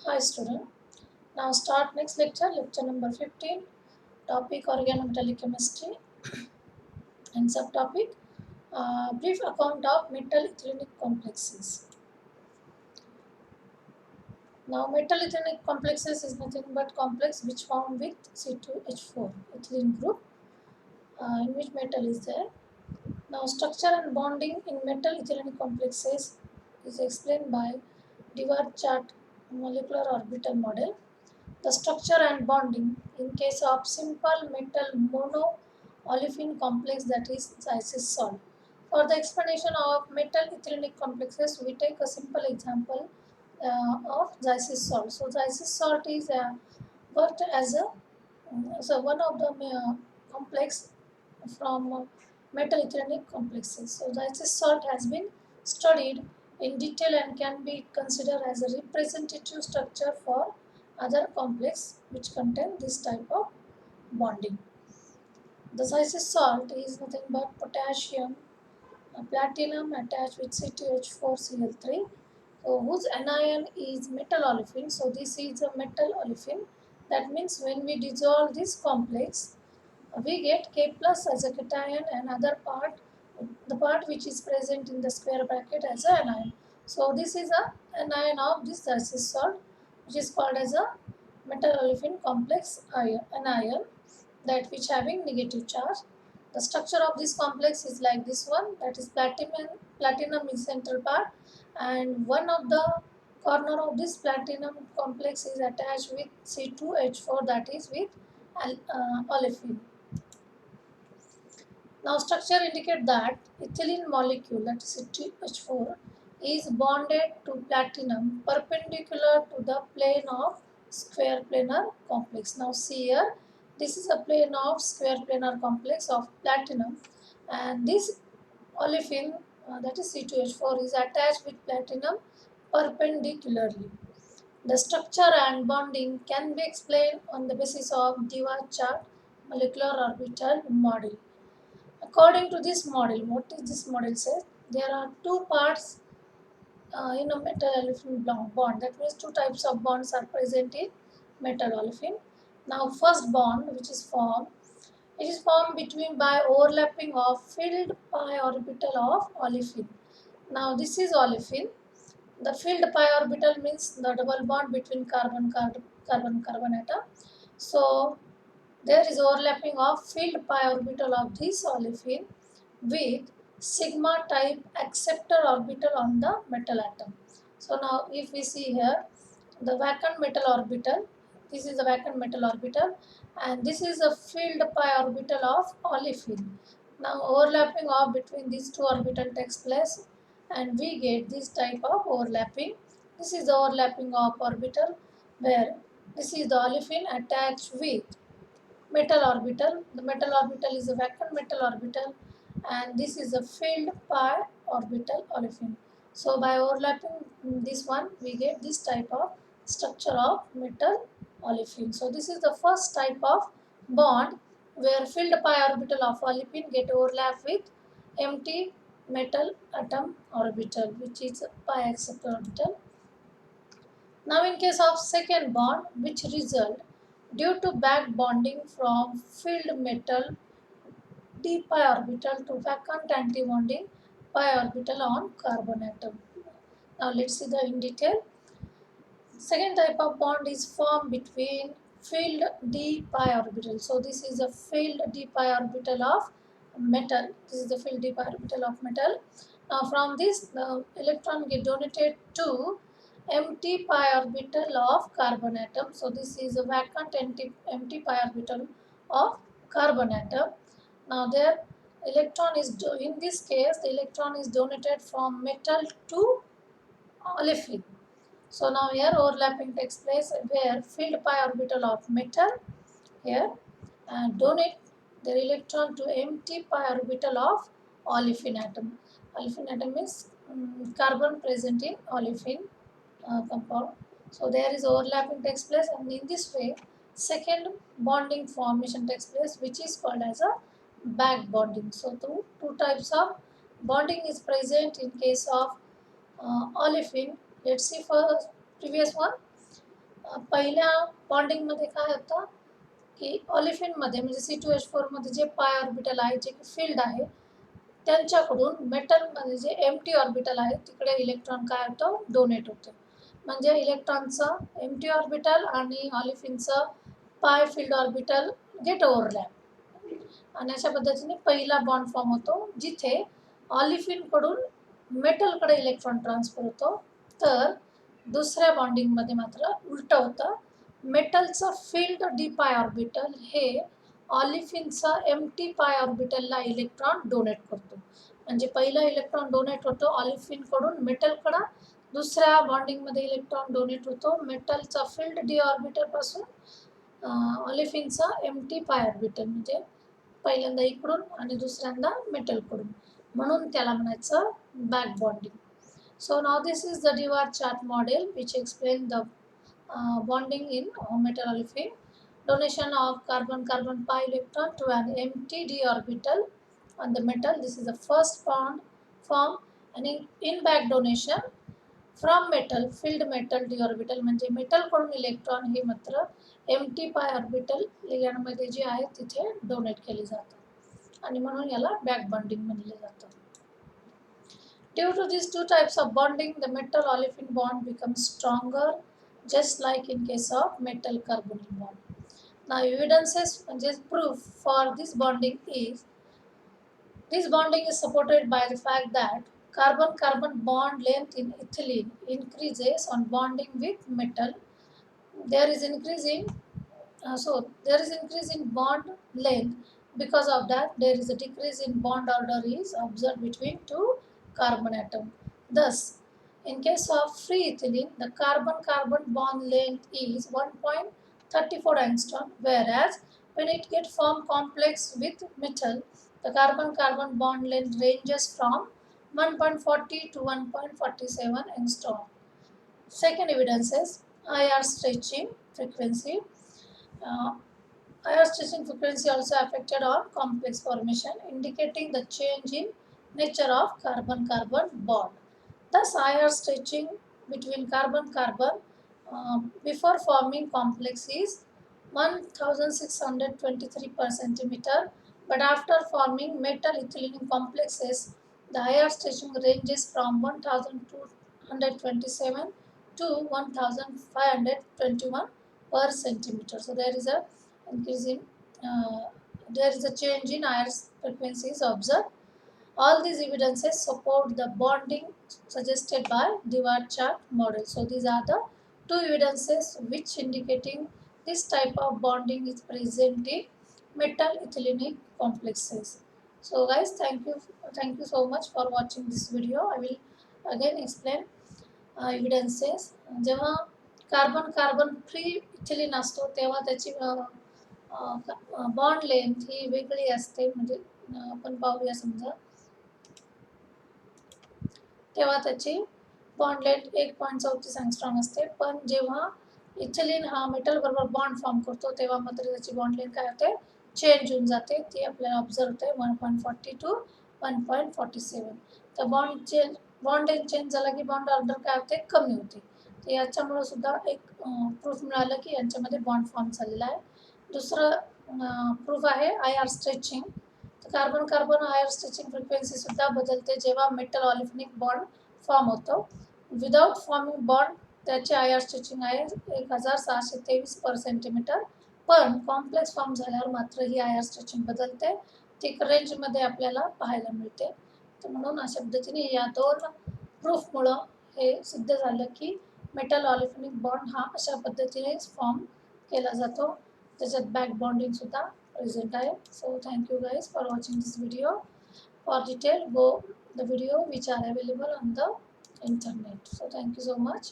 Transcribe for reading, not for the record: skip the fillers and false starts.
Hi student. Now start next lecture, lecture number 15, topic organometallic chemistry and subtopic brief account of metal ethylenic complexes. Now metal ethylenic complexes is nothing but complex which form with C2H4 ethylene group in which metal is there. Now structure and bonding in metal ethylenic complexes is explained by Dewar chart molecular orbital model. The structure and bonding in case of simple metal mono-olefin complex, that is Zeise's salt. For the explanation of metal ethylenic complexes, we take a simple example of Zeise's salt. So Zeise's salt is worked as a so one of the complex from metal ethylenic complexes. So Zeise's salt has been studied in detail and can be considered as a representative structure for other complex which contain this type of bonding. The Zeise's salt is nothing but potassium, platinum attached with C2H4Cl3, so whose anion is metal olefin. So this is a metal olefin. That means when we dissolve this complex, we get K plus as a cation and other part, the part which is present in the square bracket as a anion. So this is a anion of this Zeise's salt, which is called as a metal olefin complex anion, that which having negative charge. The structure of this complex is like this one, that is platinum is central part, and one of the corner of this platinum complex is attached with C2H4, that is with olefin. Now structure indicate that ethylene molecule, that is CH4, is bonded to platinum perpendicular to the plane of square planar complex. Now see here, this is a plane of square planar complex of platinum, and this olefin, that is C2H4, is attached with platinum perpendicularly. The structure and bonding can be explained on the basis of Dewar chart molecular orbital model. According to this model, what is this model says? There are two parts in a metal olefin bond. That means two types of bonds are present in metal olefin. Now, first bond which is formed, it is formed between by overlapping of filled pi orbital of olefin. Now, this is olefin. The filled pi orbital means the double bond between carbon atom. So, there is overlapping of filled pi orbital of this olefin with sigma type acceptor orbital on the metal atom. So now if we see here the vacant metal orbital, this is the vacant metal orbital and this is a filled pi orbital of olefin. Now overlapping of between these two orbital takes place and we get this type of overlapping. This is the overlapping of orbital where this is the olefin attached with metal orbital. The metal orbital is a vacant metal orbital and this is a filled pi orbital olefin. So by overlapping this one we get this type of structure of metal olefin. So this is the first type of bond where filled pi orbital of olefin get overlap with empty metal atom orbital, which is pi acceptor orbital. Now in case of second bond which result due to back bonding from filled metal d pi orbital to vacant antibonding pi orbital on carbon atom. Now let's see the in detail. Second type of bond is formed between filled d pi orbital. So this is a filled d pi orbital of metal. This is the filled d pi orbital of metal. Now from this the electron get donated to empty pi orbital of carbon atom. So this is a vacant empty pi orbital of carbon atom. Now there electron is in this case the electron is donated from metal to olefin. So now here overlapping takes place where filled pi orbital of metal here and donate their electron to empty pi orbital of olefin atom. Olefin atom is carbon present in olefin compound. So there is overlapping takes place and in this way second bonding formation takes place which is called as a back bonding. So two types of bonding is present in case of olefin. Let's see for previous one. पहिल्या बॉन्डिंगमध्ये काय होतं की ऑलिफिनमध्ये म्हणजे C2H4 मध्ये जे पाय orbital आहे, जे field आहे, त्यांच्याकडून मेटलमध्ये जे empty orbital आहे तिकडे इलेक्ट्रॉन काय होतं, डोनेट होतं. म्हणजे इलेक्ट्रॉनचं एम्प्टी ऑर्बिटल आणि ऑलिफिनचं पाय फील्ड ऑर्बिटल गेट ओव्हरलॅप आणि अशा पद्धतीने पहिला बॉन्ड फॉर्म होतो, जिथे ऑलिफिनकडून मेटलकडे इलेक्ट्रॉन ट्रान्सफर होतो. तर दुसऱ्या बॉन्डिंगमध्ये मात्र उलटं होतं. मेटलचं फील्ड डी पाय ऑर्बिटल हे ऑलिफिनचा एम्प्टी पाय ऑर्बिटलला इलेक्ट्रॉन डोनेट करतो. म्हणजे पहिला इलेक्ट्रॉन डोनेट होतो ऑलिफिनकडून मेटलकडं, दुसऱ्या बॉन्डिंगमध्ये इलेक्ट्रॉन डोनेट होतो मेटलचा फील्ड डी ऑर्बिटलपासून ऑलिफिनचा एम्प्टी पाय ऑर्बिटल, म्हणजे पहिल्यांदा इकडून आणि दुसऱ्यांदा मेटलकडून, म्हणून त्याला म्हणायचं back bonding. So now this is the Dewar chart model which explains the bonding in metal olefin. Donation of carbon-carbon pi electron to an empty d orbital on the metal. This is the first bond form. And in back donation from metal filled metal d orbital म्हणजे metal कडून electron हे मात्र empty पाय orbital लिगॅंडमध्ये जे आहे तिथे donate केले जातात आणि म्हणून याला बॅक बॉन्डिंग म्हणले जातं. Due to these two types of bonding, the metal olefin bond becomes stronger, just like in case of metal carbonyl bond. Now, evidences and just proof for this bonding is supported by the fact that carbon-carbon bond length in ethylene increases on bonding with metal. There is increase in there is increase in bond length. Because of that, there is a decrease in bond order is observed between two carbon atoms. Thus, in case of free ethylene, the carbon-carbon bond length is 1.34 angstrom, whereas when it gets formed complex with metal, the carbon-carbon bond length ranges from 1.40 to 1.47 angstrom. Second evidence is IR stretching frequency. Uh, IR stretching frequency also affected on complex formation, indicating the change in nature of carbon-carbon bond. Thus, IR stretching between carbon-carbon before forming complex is 1623 per centimeter, but after forming metal ethylene complexes, the IR stretching ranges from 1227 to 1521 per centimeter. So there is a increase in there is a change in IR frequencies observed. All these evidences support the bonding suggested by Dewar chart model. So these are the two evidences which indicating this type of bonding is present in metal ethylene complexes. So guys, thank you so much for watching this video. I will again explain evidences. जेव्हा carbon carbon free ethylene असतो तेव्हा त्याची bond length ही वेगळी असते. म्हणजे आपण पाहूया, समजा तेव्हा त्याची बॉन्ड लेंथ 1.34 अँगस्ट्रॉम असते. पण जेव्हा इथिलीन हा मेटल बरोबर बॉन्ड फॉर्म करतो तेव्हा मात्र त्याची बॉन्ड लेंथ काय होते, चेंज होऊन जाते. ती आपल्याला ऑब्झर्व होते 1.40 टू 1.47. तर बॉन्ड लेंथ चेंज झाला की बॉन्ड ऑर्डर काय होते, कमी होते. तर याच्यामुळे सुद्धा एक प्रूफ मिळालं की यांच्यामध्ये बॉन्ड फॉर्म झालेला आहे. दुसरं प्रूफ आहे IR स्ट्रेचिंग. कार्बन कार्बन आयर स्ट्रेचिंग फ्रिक्वेन्सी सुद्धा बदलते जेव्हा मेटल ऑलिफिनिक बॉन्ड फॉर्म होतो. विदाउट फॉर्मिंग बॉन्ड त्याचे आयर स्ट्रेचिंग आहे 1623 पर सेंटीमीटर. पण कॉम्प्लेक्स फॉर्म झाल्यावर मात्र ही आयर स्ट्रेचिंग बदलते, ती रेंजमध्ये आपल्याला पाहायला मिळते. तर म्हणून अशा पद्धतीने या दोन प्रूफमुळं हे सिद्ध झालं की मेटल ऑलिफिनिक बॉन्ड हा अशा पद्धतीने फॉर्म केला जातो, त्याच्यात बॅक बॉन्डिंग सुद्धा present आहे. So thank you guys for watching this video. For detail, go the video which are available on the internet. So thank you so much.